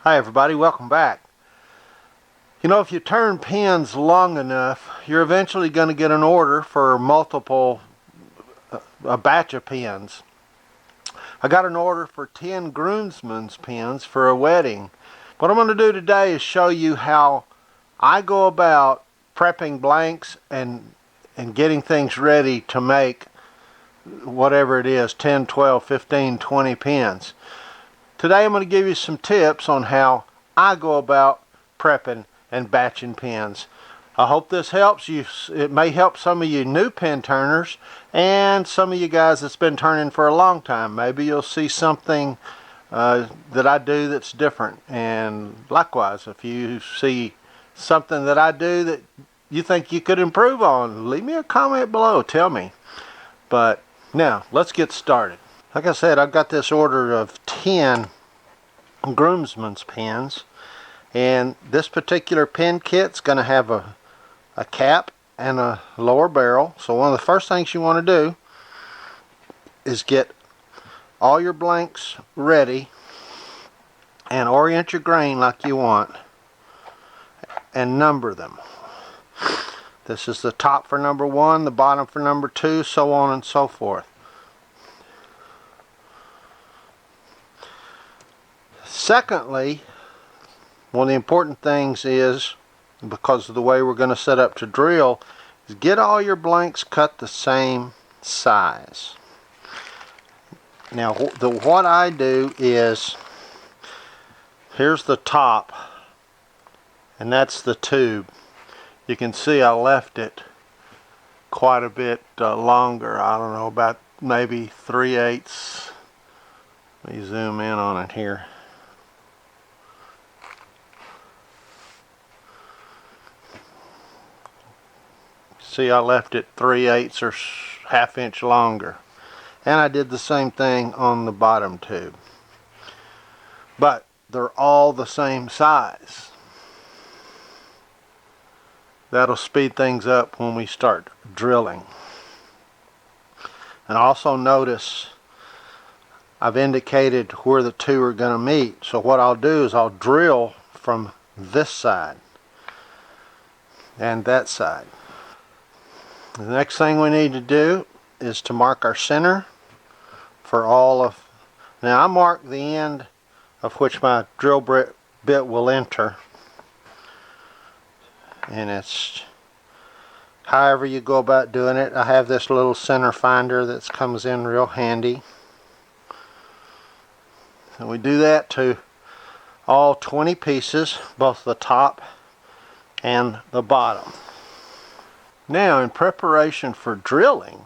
Hi everybody, welcome back. You know, if you turn pins long enough, you're eventually going to get an order for a batch of pins. I got an order for 10 groomsmen's pins for a wedding. What I'm going to do today is show you how I go about prepping blanks and getting things ready to make whatever it is, 10, 12, 15, 20 pins. Today I'm going to give you some tips on how I go about prepping and batching pins. I hope this helps you. It may help some of you new pin turners and some of you guys that's been turning for a long time. Maybe you'll see something that I do that's different, and likewise if you see something that I do that you think you could improve on, leave me a comment below, tell me. But now let's get started. Like I said, I've got this order of 10 groomsmen's pins, and this particular pin kit's going to have a cap and a lower barrel. So one of the first things you want to do is get all your blanks ready and orient your grain like you want and number them. This is the top for number 1, the bottom for number 2, so on and so forth. Secondly, one of the important things is, because of the way we're going to set up to drill, is get all your blanks cut the same size. Now what I do is, here's the top, and that's the tube. You can see I left it quite a bit longer. I don't know, about maybe 3/8. Let me zoom in on it here. See, I left it 3/8 or ½ inch longer. And I did the same thing on the bottom tube. But they're all the same size. That'll speed things up when we start drilling. And also notice I've indicated where the two are going to meet. So what I'll do is I'll drill from this side and that side. The next thing we need to do is to mark our center for all of. Now I mark the end of which my drill bit will enter, and it's however you go about doing it. I have this little center finder that comes in real handy, and we do that to all 20 pieces, both the top and the bottom. Now, in preparation for drilling,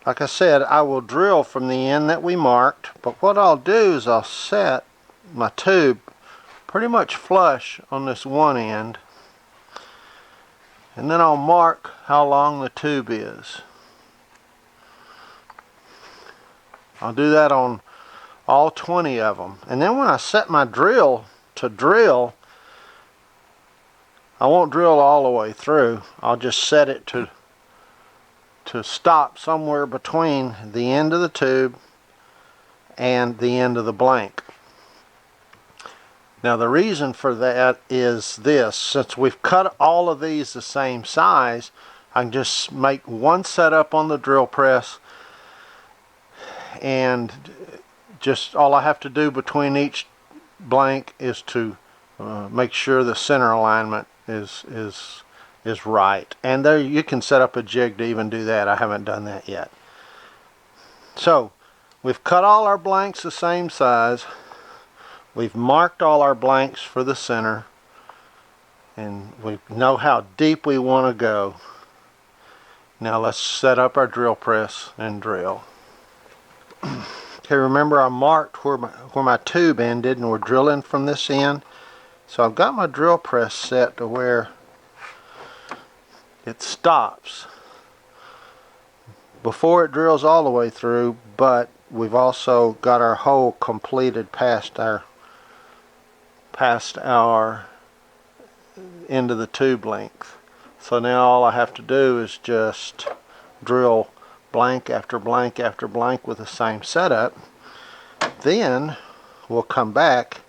like I said, I will drill from the end that we marked, but what I'll do is I'll set my tube pretty much flush on this one end, and then I'll mark how long the tube is. I'll do that on all 20 of them, and then when I set my drill to drill, I won't drill all the way through. I'll just set it to stop somewhere between the end of the tube and the end of the blank. Now the reason for that is this: since we've cut all of these the same size, I can just make one setup on the drill press, and just all I have to do between each blank is to make sure the center alignment is right. And there you can set up a jig to even do that. I haven't done that yet. So we've cut all our blanks the same size. We've marked all our blanks for the center, and we know how deep we want to go. Now let's set up our drill press and drill. Okay, remember I marked where my tube ended, and we're drilling from this end. So I've got my drill press set to where it stops before it drills all the way through, but we've also got our hole completed past our end of the tube length. So now all I have to do is just drill blank after blank after blank with the same setup. Then we'll come back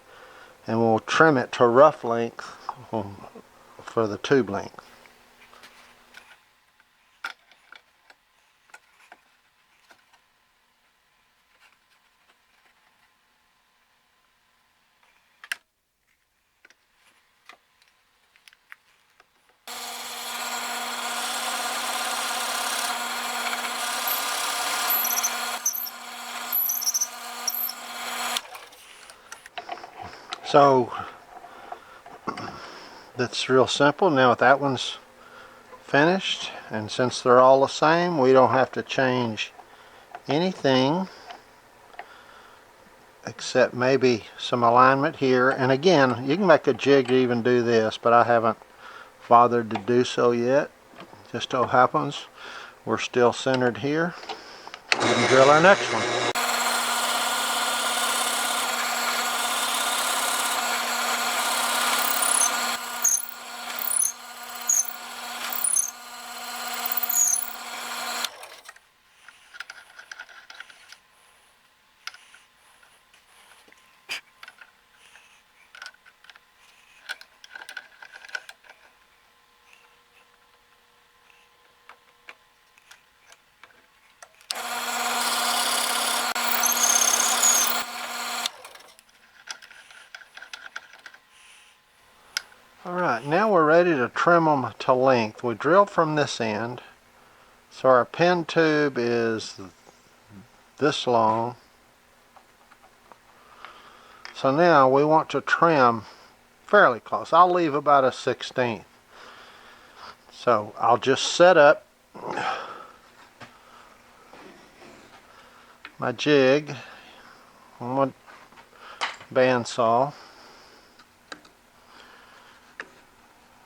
and we'll trim it to rough length for the tube length. So that's real simple. Now that one's finished, and since they're all the same, we don't have to change anything except maybe some alignment here. And again, you can make a jig to even do this, but I haven't bothered to do so yet. Just so happens we're still centered here. We can drill our next one. Alright, now we're ready to trim them to length. We drilled from this end, so our pin tube is this long. So now we want to trim fairly close. I'll leave about a 1/16. So I'll just set up my jig on my bandsaw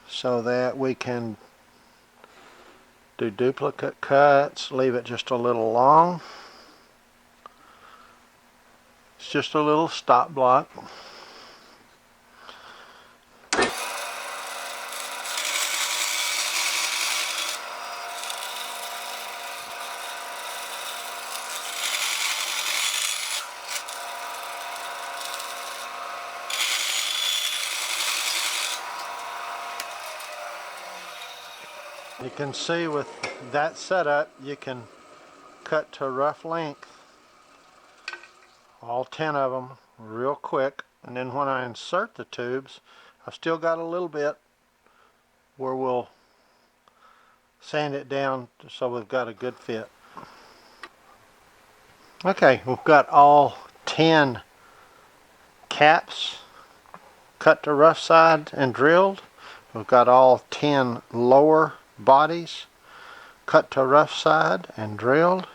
so that we can do duplicate cuts, leave it just a little long. It's just a little stop block. You can see with that setup, you can cut to rough length, all 10 of them, real quick. And then when I insert the tubes, I've still got a little bit where we'll sand it down so we've got a good fit. Okay, we've got all 10 caps cut to rough side and drilled. We've got all 10 lower bodies cut to rough side and drilled.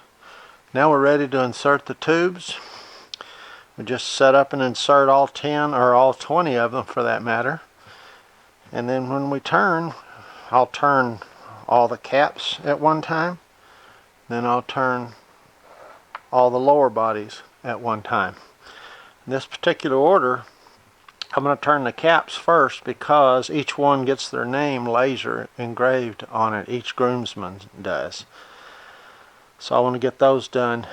Now we're ready to insert the tubes. We just set up and insert all 10 or all 20 of them for that matter. And then when we turn, I'll turn all the caps at one time. Then I'll turn all the lower bodies at one time. In this particular order, I'm going to turn the caps first because each one gets their name laser engraved on it. Each groomsman does. So I want to get those done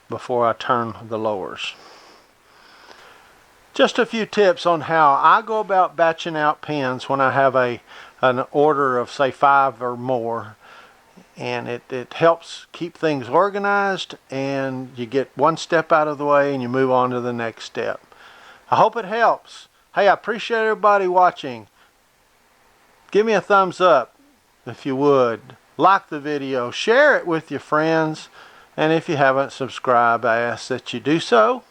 before I turn the lowers. Just a few tips on how I go about batching out pins when I have an order of say 5 or more. And it helps keep things organized, and you get one step out of the way and you move on to the next step. I hope it helps. Hey, I appreciate everybody watching. Give me a thumbs up if you would. Like the video. Share it with your friends. And if you haven't subscribed, I ask that you do so.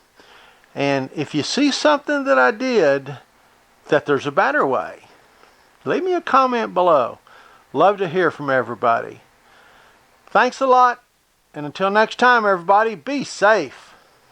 And if you see something that I did that there's a better way, leave me a comment below. Love to hear from everybody. Thanks a lot. And until next time, everybody, be safe.